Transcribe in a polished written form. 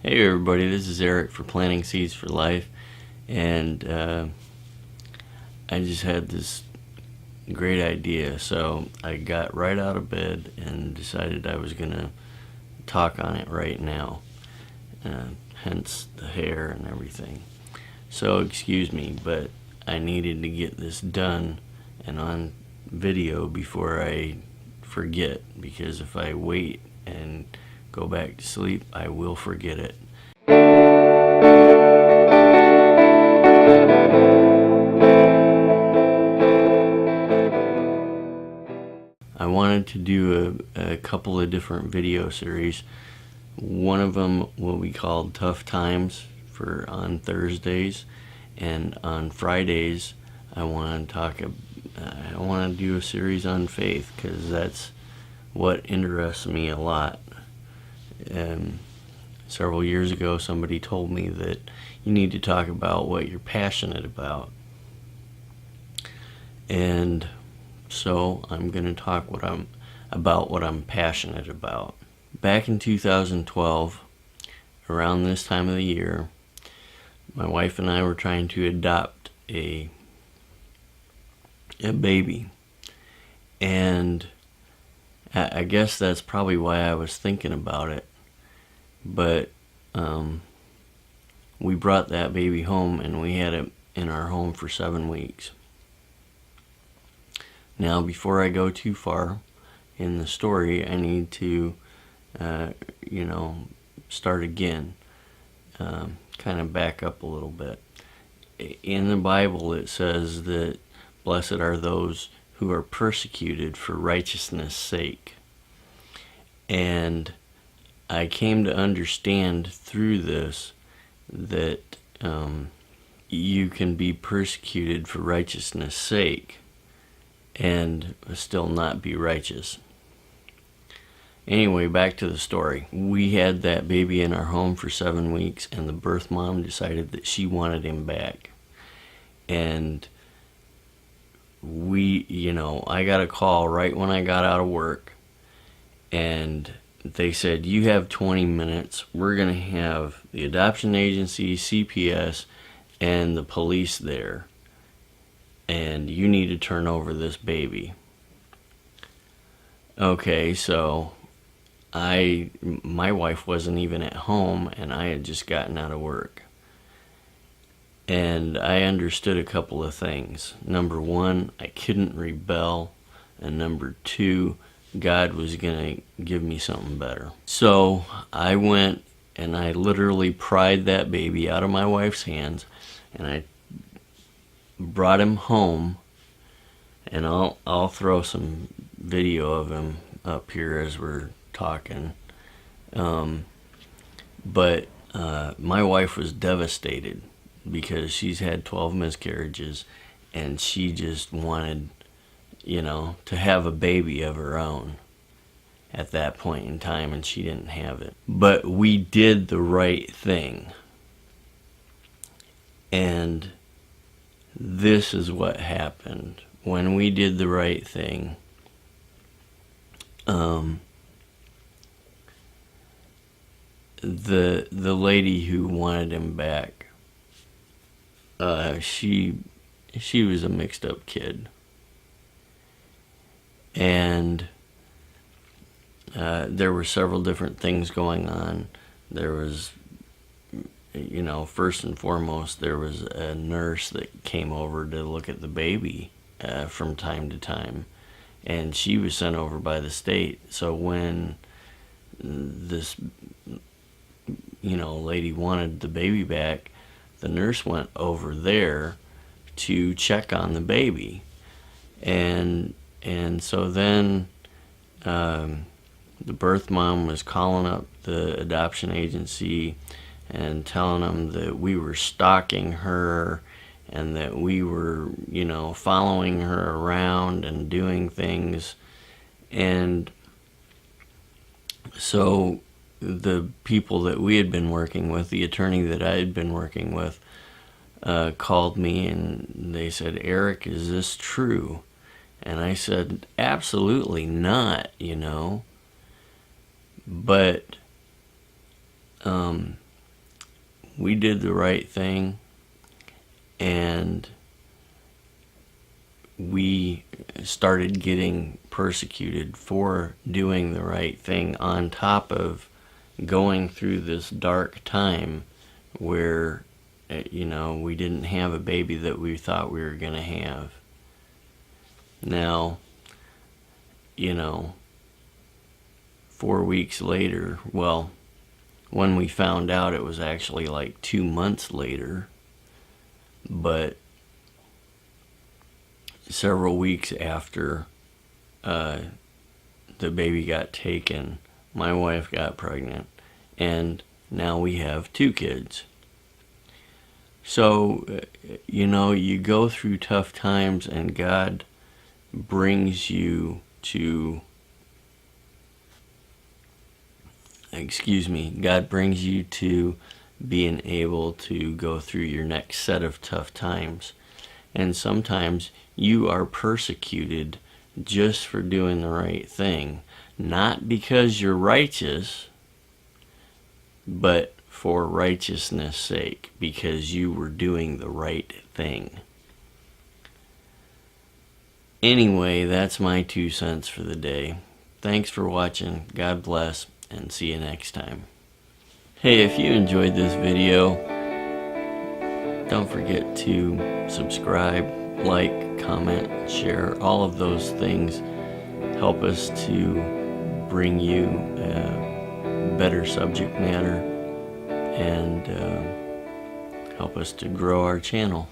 Hey everybody, this is Eric for Planting Seeds for Life, and I just had this great idea, so I got right out of bed and decided I was going to talk on it right now, hence the hair and everything. So excuse me, but I needed to get this done and on video before I forget, because if I wait and go back to sleep, I will forget it. I wanted to do a couple of different video series. One of them will be called Tough Times for on Thursdays, and on Fridays I want to do a series on faith, because that's what interests me a lot. Several years ago, somebody told me that you need to talk about what you're passionate about, and so I'm going to talk about what I'm passionate about. Back in 2012, around this time of the year, my wife and I were trying to adopt a baby, and I guess that's probably why I was thinking about it. But we brought that baby home, and we had it in our home for 7 weeks. Now, before I go too far in the story, I need to, start again, kind of back up a little bit. In the Bible, it says that blessed are those who are persecuted for righteousness' sake. And I came to understand through this that you can be persecuted for righteousness' sake and still not be righteous. Anyway, back to the story. We had that baby in our home for 7 weeks, and the birth mom decided that she wanted him back. And I got a call right when I got out of work, and they said, you have 20 minutes. We're going to have the adoption agency, CPS, and the police there, and you need to turn over this baby. Okay, so my wife wasn't even at home, and I had just gotten out of work. And I understood a couple of things. Number one, I couldn't rebel, and number two, God was going to give me something better. So I went and I literally pried that baby out of my wife's hands, and I brought him home, and I'll throw some video of him up here as we're talking. But my wife was devastated because she's had 12 miscarriages, and she just wanted to have a baby of her own at that point in time, and she didn't have it. But we did the right thing. And this is what happened. When we did the right thing, the lady who wanted him back, she was a mixed up kid. And there were several different things going on. There was, first and foremost, there was a nurse that came over to look at the baby from time to time, and she was sent over by the state. So when this, lady wanted the baby back, the nurse went over there to check on the baby. And so then the birth mom was calling up the adoption agency and telling them that we were stalking her and that we were, following her around and doing things. And so the people that we had been working with, the attorney that I had been working with, called me, and they said, Eric, is this true? And I said, absolutely not, But, we did the right thing, and we started getting persecuted for doing the right thing, on top of going through this dark time where, we didn't have a baby that we thought we were going to have. Now, 4 weeks later, well, when we found out, it was actually like 2 months later, but several weeks after the baby got taken, my wife got pregnant, and now we have 2 kids. So, you go through tough times, and God brings you to, God brings you to being able to go through your next set of tough times. And sometimes you are persecuted just for doing the right thing, not because you're righteous, but for righteousness' sake, because you were doing the right thing. Anyway, that's my 2 cents for the day. Thanks for watching. God bless, and see you next time. Hey, if you enjoyed this video, don't forget to subscribe, like, comment, share. All of those things help us to bring you better subject matter, and help us to grow our channel.